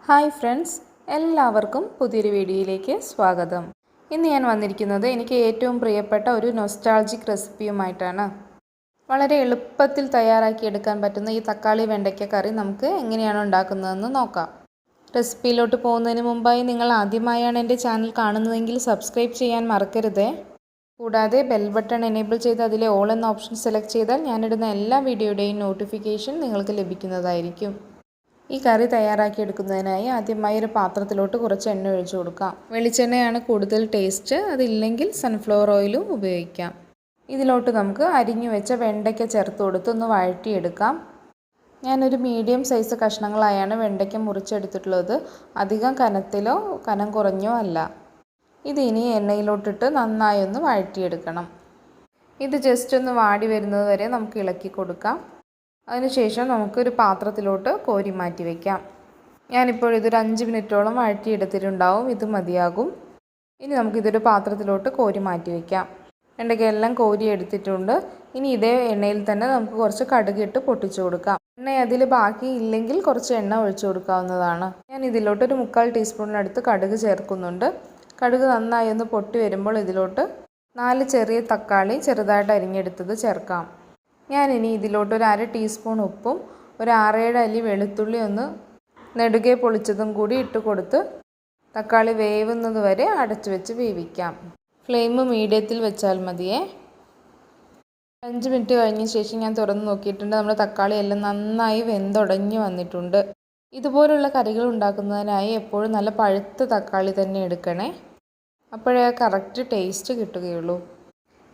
Hi friends, എല്ലാവർക്കും പുതിയൊരു വീഡിയോയിലേക്ക് സ്വാഗതം. ഇന്ന് ഞാൻ വന്നിരിക്കുന്നത് എനിക്ക് ഏറ്റവും പ്രിയപ്പെട്ട ഒരു നൊസ്റ്റാൾജിക് റെസിപ്പിയുമായിട്ടാണ്. വളരെ എളുപ്പത്തിൽ തയ്യാറാക്കിയെടുക്കാൻ പറ്റുന്ന ഈ തക്കാളി വെണ്ടയ്ക്ക കറി നമുക്ക് എങ്ങനെയാണ് ഉണ്ടാക്കുന്നതെന്ന് നോക്കാം. റെസിപ്പിയിലോട്ട് പോകുന്നതിന് മുമ്പായി നിങ്ങൾ ആദ്യമായാണ് എൻ്റെ ചാനൽ കാണുന്നതെങ്കിൽ സബ്സ്ക്രൈബ് ചെയ്യാൻ മറക്കരുതേ. കൂടാതെ ബെൽ ബട്ടൺ എനേബിൾ ചെയ്ത് അതിലെ ഓൾ എന്ന ഓപ്ഷൻ സെലക്ട് ചെയ്താൽ ഞാനിടുന്ന എല്ലാ വീഡിയോയുടെയും നോട്ടിഫിക്കേഷൻ നിങ്ങൾക്ക് ലഭിക്കുന്നതായിരിക്കും. ഈ കറി തയ്യാറാക്കിയെടുക്കുന്നതിനായി ആദ്യമായി ഒരു പാത്രത്തിലോട്ട് കുറച്ച് എണ്ണ ഒഴിച്ചു കൊടുക്കാം. വെളിച്ചെണ്ണയാണ് കൂടുതൽ ടേസ്റ്റ്, അതില്ലെങ്കിൽ സൺഫ്ലവർ ഓയിലും ഉപയോഗിക്കാം. ഇതിലോട്ട് നമുക്ക് അരിഞ്ഞു വെച്ച വെണ്ടയ്ക്ക ചേർത്ത് കൊടുത്ത് ഒന്ന് വഴറ്റിയെടുക്കാം. ഞാനൊരു മീഡിയം സൈസ് കഷ്ണങ്ങളായാണ് വെണ്ടയ്ക്ക മുറിച്ചെടുത്തിട്ടുള്ളത്. അധികം കനത്തിലോ കനം കുറഞ്ഞോ അല്ല. ഇതിനി എണ്ണയിലോട്ടിട്ട് നന്നായി ഒന്ന് വഴറ്റിയെടുക്കണം. ഇത് ജസ്റ്റ് ഒന്ന് വാടി വരുന്നത് വരെ നമുക്ക് ഇളക്കി കൊടുക്കാം. അതിനുശേഷം നമുക്കൊരു പാത്രത്തിലോട്ട് കോരി മാറ്റി വയ്ക്കാം. ഞാനിപ്പോൾ ഇതൊരു 5 മിനിറ്റോളം വഴറ്റിയെടുത്തിട്ടുണ്ടാവും. ഇത് മതിയാകും. ഇനി നമുക്കിതൊരു പാത്രത്തിലോട്ട് കോരി മാറ്റി വയ്ക്കാം. വെണ്ടയ്ക്കയെല്ലാം കോരി എടുത്തിട്ടുണ്ട്. ഇനി ഇതേ എണ്ണയിൽ തന്നെ നമുക്ക് കുറച്ച് കടുക് ഇട്ട് പൊട്ടിച്ചു കൊടുക്കാം. എണ്ണ അതിൽ ബാക്കി ഇല്ലെങ്കിൽ കുറച്ച് എണ്ണ ഒഴിച്ചു കൊടുക്കാവുന്നതാണ്. ഞാൻ ഇതിലോട്ട് ഒരു 3/4 ടീസ്പൂണിനടുത്ത് കടുക് ചേർക്കുന്നുണ്ട്. കടുക് നന്നായി ഒന്ന് പൊട്ടി വരുമ്പോൾ ഇതിലോട്ട് 4 ചെറിയ തക്കാളി ചെറുതായിട്ട് അരിഞ്ഞെടുത്തത് ചേർക്കാം. ഞാനിനി ഇതിലോട്ട് ഒരു 1/2 ടീസ്പൂൺ ഉപ്പും ഒരു 6-7 അല്ലി വെളുത്തുള്ളി ഒന്ന് നെടുകെ പൊളിച്ചതും കൂടി ഇട്ട് കൊടുത്ത് തക്കാളി വേവുന്നത് വരെ അടച്ചു വെച്ച് വേവിക്കാം. ഫ്ലെയിം മീഡിയത്തിൽ വെച്ചാൽ മതിയേ. 5 മിനിറ്റ് കഴിഞ്ഞ ശേഷം ഞാൻ തുറന്ന് നോക്കിയിട്ടുണ്ട്. നമ്മുടെ തക്കാളി എല്ലാം നന്നായി വെന്തുടഞ്ഞു വന്നിട്ടുണ്ട്. ഇതുപോലുള്ള കറികൾ ഉണ്ടാക്കുന്നതിനായി എപ്പോഴും നല്ല പഴുത്ത തക്കാളി തന്നെ എടുക്കണേ. അപ്പോഴേ കറക്റ്റ് ടേസ്റ്റ് കിട്ടുകയുള്ളൂ.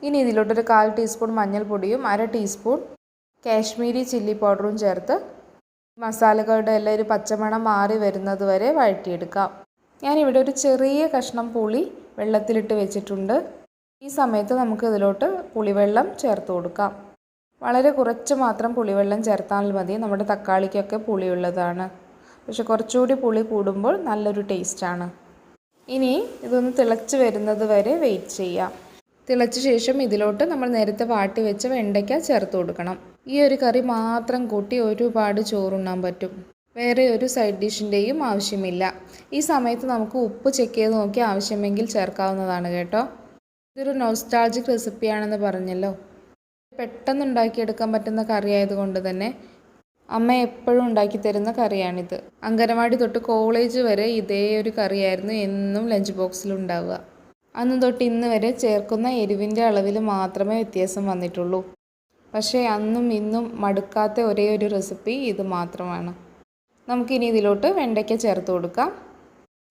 ഇനി ഇതിലോട്ടൊരു 1/4 ടീസ്പൂൺ മഞ്ഞൾപ്പൊടിയും 1/2 ടീസ്പൂൺ കാശ്മീരി ചില്ലി പൗഡറും ചേർത്ത് മസാലകളുടെ എല്ലാം ഒരു പച്ചമണം മാറി വരുന്നത് വരെ വഴറ്റിയെടുക്കാം. ഞാനിവിടെ ഒരു ചെറിയ കഷ്ണം പുളി വെള്ളത്തിലിട്ട് വെച്ചിട്ടുണ്ട്. ഈ സമയത്ത് നമുക്ക് ഇതിലോട്ട് പുളിവെള്ളം ചേർത്ത് കൊടുക്കാം. വളരെ കുറച്ച് മാത്രം പുളിവെള്ളം ചേർത്താൽ മതി. നമ്മുടെ തക്കാളിക്കൊക്കെ പുളിയുള്ളതാണ്. പക്ഷെ കുറച്ചുകൂടി പുളി കൂടുമ്പോൾ നല്ലൊരു ടേസ്റ്റാണ്. ഇനി ഇതൊന്ന് തിളച്ച് വരുന്നത് വരെ വെയിറ്റ് ചെയ്യാം. തിളച്ച ശേഷം ഇതിലോട്ട് നമ്മൾ നേരത്തെ വാട്ടി വെച്ച വെണ്ടയ്ക്ക ചേർത്ത് കൊടുക്കണം. ഈ ഒരു കറി മാത്രം കൂട്ടി ഒരുപാട് ചോറുണ്ണാൻ പറ്റും. വേറെ ഒരു സൈഡ് ഡിഷിൻ്റെയും ആവശ്യമില്ല. ഈ സമയത്ത് നമുക്ക് ഉപ്പ് ചെക്ക് ചെയ്ത് നോക്കി ആവശ്യമെങ്കിൽ ചേർക്കാവുന്നതാണ് കേട്ടോ. ഇതൊരു നോസ്റ്റാൾജിക് റെസിപ്പിയാണെന്ന് പറഞ്ഞല്ലോ. പെട്ടെന്ന് ഉണ്ടാക്കിയെടുക്കാൻ പറ്റുന്ന കറി ആയതുകൊണ്ട് തന്നെ അമ്മ എപ്പോഴും ഉണ്ടാക്കി തരുന്ന കറിയാണിത്. അംഗനവാടി തൊട്ട് കോളേജ് വരെ ഇതേ ഒരു കറിയായിരുന്നു എന്നും ലഞ്ച് ബോക്സിൽ ഉണ്ടാവുക. അന്ന് തൊട്ട് ഇന്ന് വരെ ചേർക്കുന്ന എരിവിൻ്റെ അളവിൽ മാത്രമേ വ്യത്യാസം വന്നിട്ടുള്ളൂ. പക്ഷേ അന്നും ഇന്നും മടുക്കാത്ത ഒരേ ഒരു റെസിപ്പി ഇത് മാത്രമാണ്. നമുക്കിനി ഇതിലോട്ട് വെണ്ടയ്ക്ക ചേർത്ത് കൊടുക്കാം.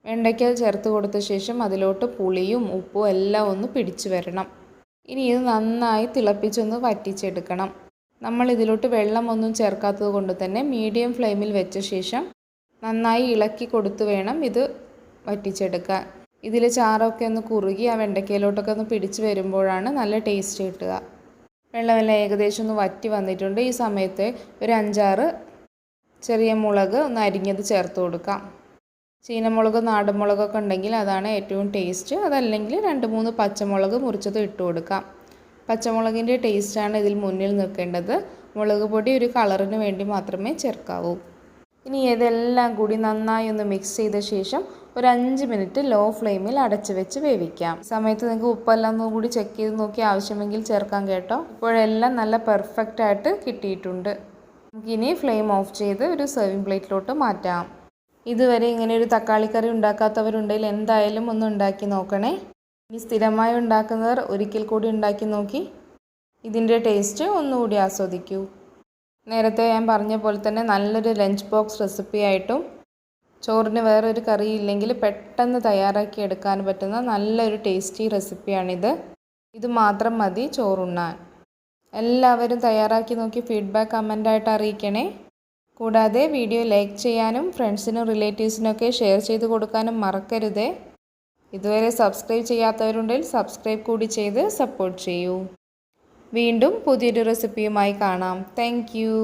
വെണ്ടയ്ക്ക ചേർത്ത് കൊടുത്ത ശേഷം അതിലോട്ട് പുളിയും ഉപ്പും എല്ലാം ഒന്ന് പിടിച്ചു വരണം. ഇനി ഇത് നന്നായി തിളപ്പിച്ചൊന്ന് വറ്റിച്ചെടുക്കണം. നമ്മൾ ഇതിലോട്ട് വെള്ളമൊന്നും ചേർക്കാത്തത് കൊണ്ട് തന്നെ മീഡിയം ഫ്ലെയിമിൽ വെച്ച ശേഷം നന്നായി ഇളക്കി കൊടുത്ത് വേണം ഇത് വറ്റിച്ചെടുക്കാൻ. ഇതിൽ ചാറൊക്കെ ഒന്ന് കുറുകി ആ വെണ്ടയ്ക്കയിലോട്ടൊക്കെ ഒന്ന് പിടിച്ച് വരുമ്പോഴാണ് നല്ല ടേസ്റ്റ് കിട്ടുക. വെള്ളമെല്ലാം ഏകദേശം ഒന്ന് വറ്റി വന്നിട്ടുണ്ട്. ഈ സമയത്ത് ഒരു 5-6 ചെറിയ മുളക് ഒന്ന് അരിഞ്ഞത് ചേർത്ത് കൊടുക്കാം. ചീനമുളക് നാടൻ മുളകൊക്കെ ഉണ്ടെങ്കിൽ അതാണ് ഏറ്റവും ടേസ്റ്റ്. അതല്ലെങ്കിൽ 2-3 പച്ചമുളക് മുറിച്ചത് ഇട്ട് കൊടുക്കാം. പച്ചമുളകിൻ്റെ ടേസ്റ്റാണ് ഇതിൽ മുന്നിൽ നിൽക്കേണ്ടത്. മുളക് പൊടി ഒരു കളറിന് വേണ്ടി മാത്രമേ ചേർക്കാവൂ. ഇനി ഇതെല്ലാം കൂടി നന്നായി ഒന്ന് മിക്സ് ചെയ്ത ശേഷം ഒരു 5 മിനിറ്റ് ലോ ഫ്ലെയിമിൽ അടച്ചു വെച്ച് വേവിക്കാം. സമയത്ത് നിങ്ങൾക്ക് ഉപ്പെല്ലാം ഒന്നും കൂടി ചെക്ക് ചെയ്ത് നോക്കി ആവശ്യമെങ്കിൽ ചേർക്കാം കേട്ടോ. ഇപ്പോഴെല്ലാം നല്ല പെർഫെക്റ്റ് ആയിട്ട് കിട്ടിയിട്ടുണ്ട്. നമുക്കിനി ഫ്ലെയിം ഓഫ് ചെയ്ത് ഒരു സെർവിങ് പ്ലേറ്റിലോട്ട് മാറ്റാം. ഇതുവരെ ഇങ്ങനെ ഒരു തക്കാളി കറി ഉണ്ടാക്കാത്തവരുണ്ടെങ്കിൽ എന്തായാലും ഒന്ന് ഉണ്ടാക്കി നോക്കണേ. ഇനി സ്ഥിരമായി ഉണ്ടാക്കുന്നവർ ഒരിക്കൽ കൂടി ഉണ്ടാക്കി നോക്കി ഇതിൻ്റെ ടേസ്റ്റ് ഒന്നുകൂടി ആസ്വദിക്കൂ. നേരത്തെ ഞാൻ പറഞ്ഞ പോലെ തന്നെ നല്ലൊരു ലഞ്ച് ബോക്സ് റെസിപ്പി ആയിട്ടും ചോറിന് വേറൊരു കറി ഇല്ലെങ്കിൽ പെട്ടെന്ന് തയ്യാറാക്കി എടുക്കാൻ പറ്റുന്ന നല്ലൊരു ടേസ്റ്റി റെസിപ്പിയാണിത്. ഇത് മാത്രം മതി ചോറുണ്ണാൻ. എല്ലാവരും തയ്യാറാക്കി നോക്കി ഫീഡ്ബാക്ക് കമൻ്റായിട്ട് അറിയിക്കണേ. കൂടാതെ വീഡിയോ ലൈക്ക് ചെയ്യാനും ഫ്രണ്ട്സിനും റിലേറ്റീവ്സിനൊക്കെ ഷെയർ ചെയ്ത് കൊടുക്കാനും മറക്കരുതേ. ഇതുവരെ സബ്സ്ക്രൈബ് ചെയ്യാത്തവരുണ്ടെങ്കിൽ സബ്സ്ക്രൈബ് കൂടി ചെയ്ത് സപ്പോർട്ട് ചെയ്യൂ. വീണ്ടും പുതിയൊരു റെസിപ്പിയുമായി കാണാം. Thank you.